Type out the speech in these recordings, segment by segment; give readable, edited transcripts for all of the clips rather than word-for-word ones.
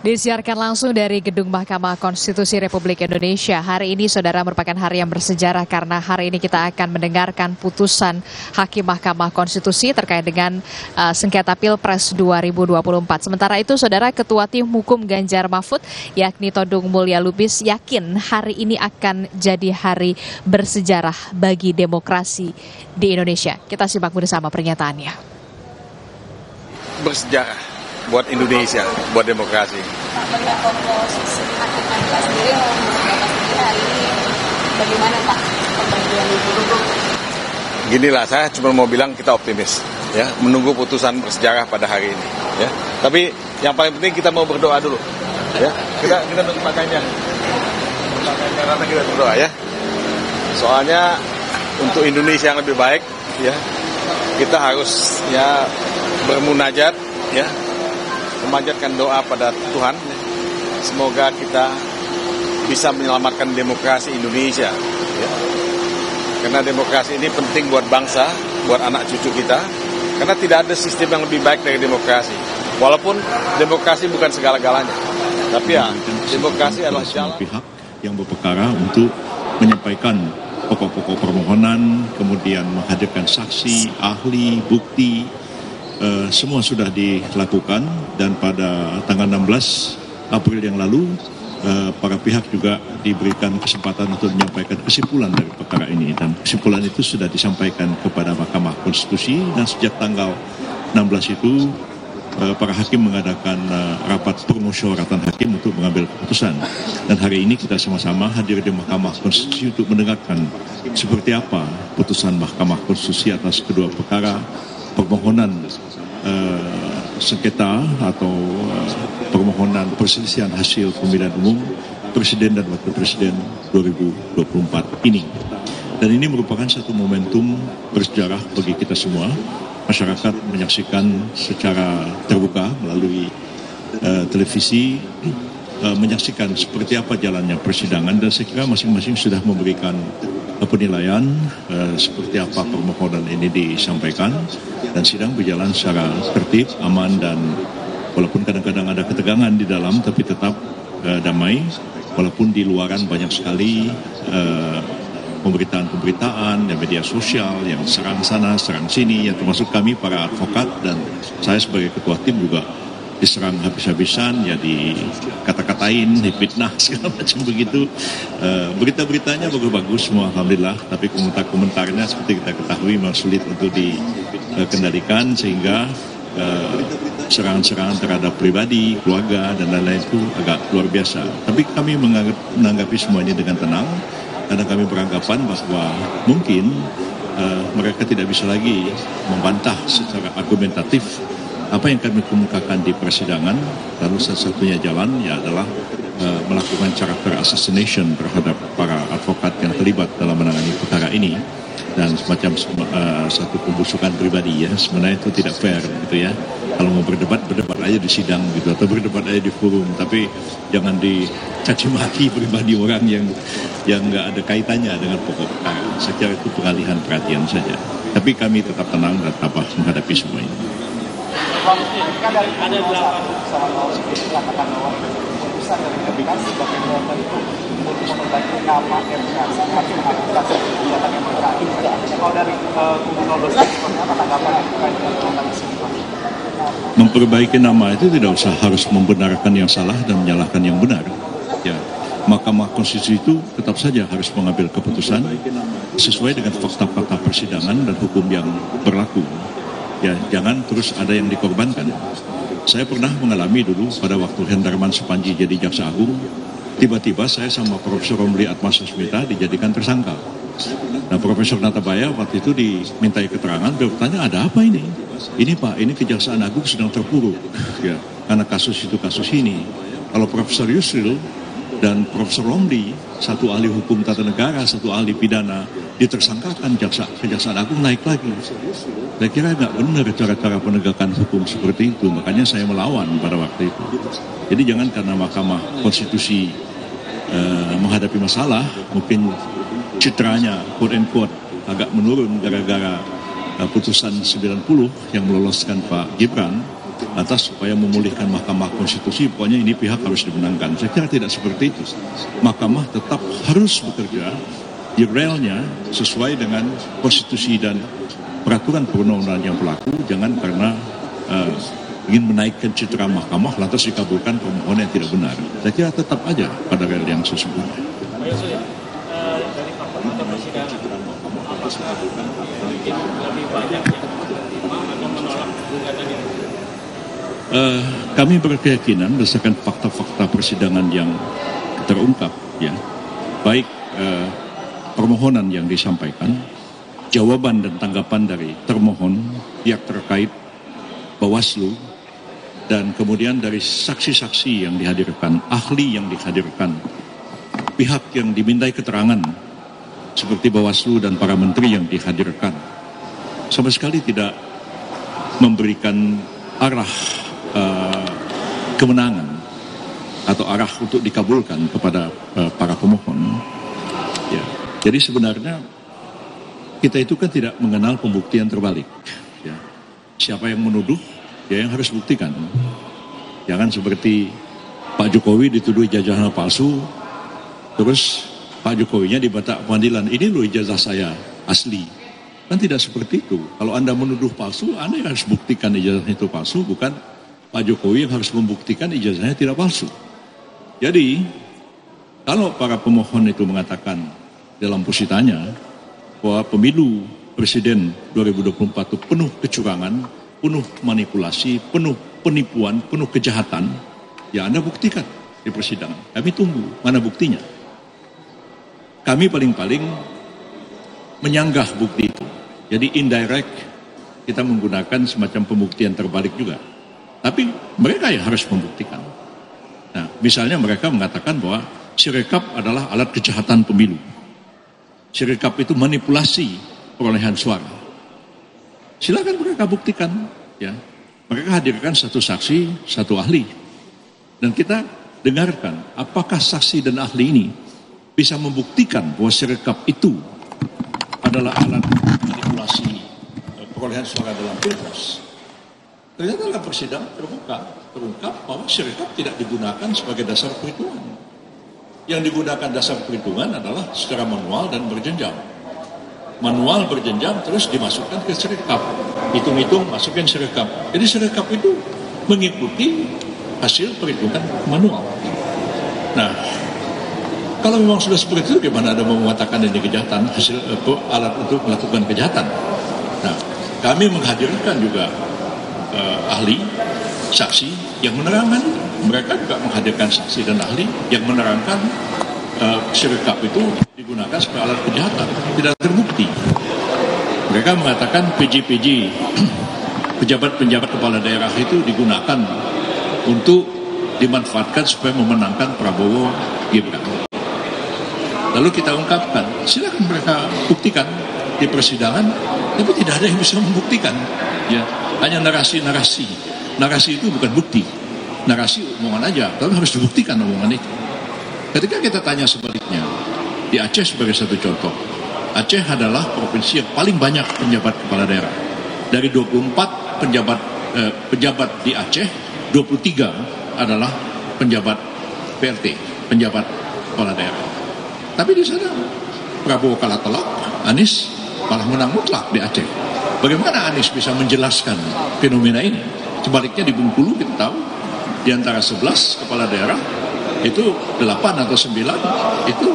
Disiarkan langsung dari Gedung Mahkamah Konstitusi Republik Indonesia. Hari ini, saudara, merupakan hari yang bersejarah karena hari ini kita akan mendengarkan putusan Hakim Mahkamah Konstitusi terkait dengan sengketa Pilpres 2024. Sementara itu, saudara, Ketua Tim Hukum Ganjar Mahfud, yakni Todung Mulya Lubis, yakin hari ini akan jadi hari bersejarah bagi demokrasi di Indonesia. Kita simak bersama pernyataannya. Bersejarah buat Indonesia, buat demokrasi. Pak, melihat komposisi hakim MK sendiri hari ini, bagaimana Pak pembagian itu? Ginilah, saya cuma mau bilang kita optimis, ya, menunggu putusan bersejarah pada hari ini, ya. Tapi yang paling penting kita mau berdoa dulu, ya. Kita nunggu makanya karena kita berdoa, ya. Soalnya untuk Indonesia yang lebih baik, ya, kita harus ya bermunajat, ya. Memanjatkan doa pada Tuhan, semoga kita bisa menyelamatkan demokrasi Indonesia, ya. Karena demokrasi ini penting buat bangsa, buat anak cucu kita, karena tidak ada sistem yang lebih baik dari demokrasi. Walaupun demokrasi bukan segala-galanya, tapi ya demokrasi adalah jalan. Pihak yang berperkara untuk menyampaikan pokok-pokok permohonan, kemudian menghadirkan saksi, ahli, bukti. Semua sudah dilakukan dan pada tanggal 16 April yang lalu para pihak juga diberikan kesempatan untuk menyampaikan kesimpulan dari perkara ini, dan kesimpulan itu sudah disampaikan kepada Mahkamah Konstitusi, dan sejak tanggal 16 itu para hakim mengadakan rapat permusyawaratan hakim untuk mengambil keputusan, dan hari ini kita sama-sama hadir di Mahkamah Konstitusi untuk mendengarkan seperti apa putusan Mahkamah Konstitusi atas kedua perkara permohonan sengketa atau permohonan perselisihan hasil pemilihan umum Presiden dan Wakil Presiden 2024 ini. Dan ini merupakan satu momentum bersejarah bagi kita semua. Masyarakat menyaksikan secara terbuka melalui televisi, menyaksikan seperti apa jalannya persidangan, dan saya kira masing-masing sudah memberikan penilaian seperti apa permohonan ini disampaikan, dan sidang berjalan secara tertib, aman, dan walaupun kadang-kadang ada ketegangan di dalam, tapi tetap damai. Walaupun di luaran banyak sekali pemberitaan-pemberitaan dan media sosial yang serang sana, serang sini, yang termasuk kami para advokat dan saya sebagai ketua tim juga diserang habis-habisan, ya dikata-katain, difitnah, segala macam begitu. Berita-beritanya bagus-bagus semua, alhamdulillah, tapi komentar-komentarnya seperti kita ketahui memang sulit untuk dikendalikan, sehingga serangan-serangan terhadap pribadi, keluarga, dan lain-lain itu agak luar biasa. Tapi kami menanggapi semua ini dengan tenang, karena kami beranggapan bahwa mungkin mereka tidak bisa lagi membantah secara argumentatif apa yang kami kemukakan di persidangan, lalu satu-satunya jalan ya adalah melakukan character assassination terhadap para advokat yang terlibat dalam menangani perkara ini, dan semacam satu pembusukan pribadi, ya. Sebenarnya itu tidak fair gitu, ya. Kalau mau berdebat aja di sidang gitu, atau berdebat aja di forum, tapi jangan dicaci maki pribadi orang yang nggak ada kaitannya dengan pokok perkara. Secara itu pengalihan perhatian saja. Tapi kami tetap tenang dan tabah menghadapi semua ini. Kan dari ada beberapa sama mengatakan bahwa keputusan dari MK sebagai momen itu untuk memperbaiki nama MK, semakin mengaktifkan kegiatan MK. Kalau dari kubu 12 seperti apa tanggapan terkait dengan komentar tersebut? Memperbaiki nama itu tidak usah harus membenarkan yang salah dan menyalahkan yang benar. Ya, Mahkamah Konstitusi itu tetap saja harus mengambil keputusan sesuai dengan fakta-fakta persidangan dan hukum yang berlaku. Ya, jangan terus ada yang dikorbankan. Saya pernah mengalami dulu pada waktu Hendarman Supanji jadi Jaksa Agung, tiba-tiba saya sama Profesor Romli Atmasusmita dijadikan tersangka. Nah, Profesor Natabaya waktu itu dimintai keterangan, dia bertanya, ada apa ini? Ini Pak, ini Kejaksaan Agung sedang terpuruk, ya, karena kasus itu kasus ini. Kalau Profesor Yusril dan Profesor Romli, satu ahli hukum tata negara, satu ahli pidana, ditersangkakan, Kejaksaan Agung naik lagi. Saya kira nggak benar cara-cara penegakan hukum seperti itu, makanya saya melawan pada waktu itu. Jadi jangan karena Mahkamah Konstitusi menghadapi masalah, mungkin citranya quote and quote agak menurun gara-gara putusan 90 yang meloloskan Pak Gibran, Lantas supaya memulihkan Mahkamah Konstitusi, pokoknya ini pihak harus dimenangkan. Saya kira tidak seperti itu. Mahkamah tetap harus bekerja di relnya sesuai dengan konstitusi dan peraturan perundang-undangan yang berlaku. Jangan karena ingin menaikkan citra mahkamah lantas dikabulkan permohonan yang tidak benar. Saya kira tetap aja pada rel yang sesungguhnya. Dari fakta persidangan lebih banyak yang menerima atau menolak gugatan itu? Kami berkeyakinan berdasarkan fakta-fakta persidangan yang terungkap, ya, baik permohonan yang disampaikan, jawaban dan tanggapan dari termohon, pihak terkait, Bawaslu, dan kemudian dari saksi-saksi yang dihadirkan, ahli yang dihadirkan, pihak yang dimintai keterangan seperti Bawaslu dan para menteri yang dihadirkan, sama sekali tidak memberikan arah kemenangan atau arah untuk dikabulkan kepada para pemohon. Ya. Jadi sebenarnya kita itu kan tidak mengenal pembuktian terbalik. Ya. Siapa yang menuduh, dia yang harus buktikan. Jangan seperti Pak Jokowi dituduh ijazahnya palsu, terus Pak Jokowinya dibantah pengadilan, ini loh ijazah saya asli. Kan tidak seperti itu. Kalau Anda menuduh palsu, Anda yang harus buktikan ijazahnya itu palsu, bukan Pak Jokowi yang harus membuktikan ijazahnya tidak palsu. Jadi, kalau para pemohon itu mengatakan dalam positanya bahwa pemilu presiden 2024 itu penuh kecurangan, penuh manipulasi, penuh penipuan, penuh kejahatan, ya Anda buktikan di persidangan. Kami tunggu, mana buktinya? Kami paling-paling menyanggah bukti itu. Jadi indirect kita menggunakan semacam pembuktian terbalik juga. Tapi mereka yang harus membuktikan. Nah, misalnya mereka mengatakan bahwa Sirekap adalah alat kejahatan pemilu. Sirekap itu manipulasi perolehan suara. Silakan mereka buktikan, ya. Mereka hadirkan satu saksi, satu ahli. Dan kita dengarkan apakah saksi dan ahli ini bisa membuktikan bahwa Sirekap itu adalah alat manipulasi perolehan suara dalam Pilpres. Ternyata dalam persidangan terungkap bahwa Sirekap tidak digunakan sebagai dasar perhitungan. Yang digunakan dasar perhitungan adalah secara manual dan berjenjang. Manual berjenjang terus dimasukkan ke Sirekap. Hitung-hitung masukin Sirekap. Jadi Sirekap itu mengikuti hasil perhitungan manual. Nah, kalau memang sudah seperti itu, gimana ada mengatakan ini kejahatan, hasil alat untuk melakukan kejahatan? Nah, kami menghadirkan juga ahli, saksi yang menerangkan. Mereka juga menghadirkan saksi dan ahli yang menerangkan Sirekap itu digunakan sebagai alat kejahatan, tidak terbukti. Mereka mengatakan PJ-PJ, pejabat-pejabat kepala daerah itu digunakan untuk dimanfaatkan supaya memenangkan Prabowo Gibran. Lalu kita ungkapkan, silakan mereka buktikan di persidangan, tapi tidak ada yang bisa membuktikan. Ya, hanya narasi-narasi. Narasi itu bukan bukti. Narasi omongan aja, tapi harus dibuktikan omongan itu. Ketika kita tanya sebaliknya, di Aceh sebagai satu contoh, Aceh adalah provinsi yang paling banyak penjabat kepala daerah. Dari 24 pejabat di Aceh, 23 adalah penjabat PRT, penjabat kepala daerah. Tapi di sana Prabowo kalah telak, Anies malah menang mutlak di Aceh. Bagaimana Anies bisa menjelaskan fenomena ini? Sebaliknya di Bengkulu kita tahu, di antara 11 kepala daerah, itu 8 atau 9 itu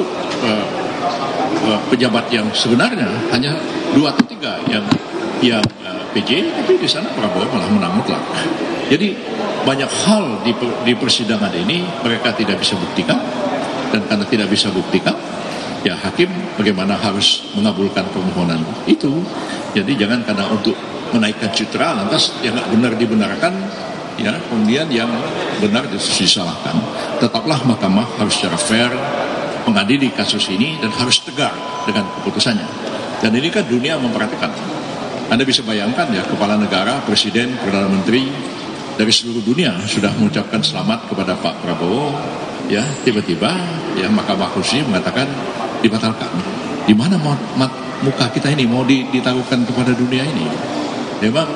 pejabat yang sebenarnya hanya 2 atau 3 yang PJ, tapi di sana Prabowo malah menang mutlak. Jadi banyak hal di persidangan ini mereka tidak bisa buktikan, dan karena tidak bisa buktikan, ya hakim bagaimana harus mengabulkan permohonan itu. Jadi jangan karena untuk menaikkan citra lantas yang nggak benar dibenarkan, ya kemudian yang benar disalahkan. Tetaplah mahkamah harus secara fair mengadili kasus ini dan harus tegar dengan keputusannya. Dan ini kan dunia memperhatikan. Anda bisa bayangkan ya, kepala negara, presiden, perdana menteri dari seluruh dunia sudah mengucapkan selamat kepada Pak Prabowo. Ya, tiba-tiba ya Mahkamah Konstitusi mengatakan dibatalkan. Di mana muka kita ini mau ditaruhkan kepada dunia ini? Memang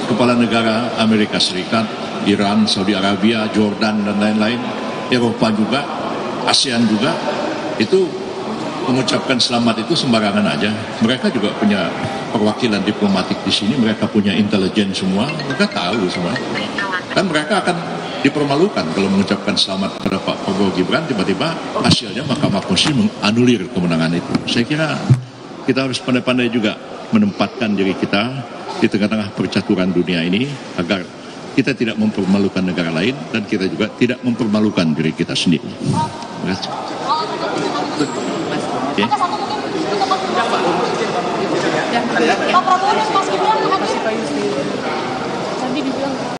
kepala negara Amerika Serikat, Iran, Saudi Arabia, Jordan, dan lain-lain, Eropa juga, ASEAN juga, itu mengucapkan selamat itu sembarangan aja. Mereka juga punya perwakilan diplomatik di sini, mereka punya intelijen semua, mereka tahu semua. Dan mereka akan dipermalukan kalau mengucapkan selamat kepada Pak Prabowo Gibran, tiba-tiba hasilnya Mahkamah Konstitusi menganulir kemenangan itu. Saya kira kita harus pandai-pandai juga menempatkan diri kita di tengah-tengah percaturan dunia ini agar kita tidak mempermalukan negara lain dan kita juga tidak mempermalukan diri kita sendiri. Terima kasih. Okay. Pak Prabowo dan Mas Gibran hadir.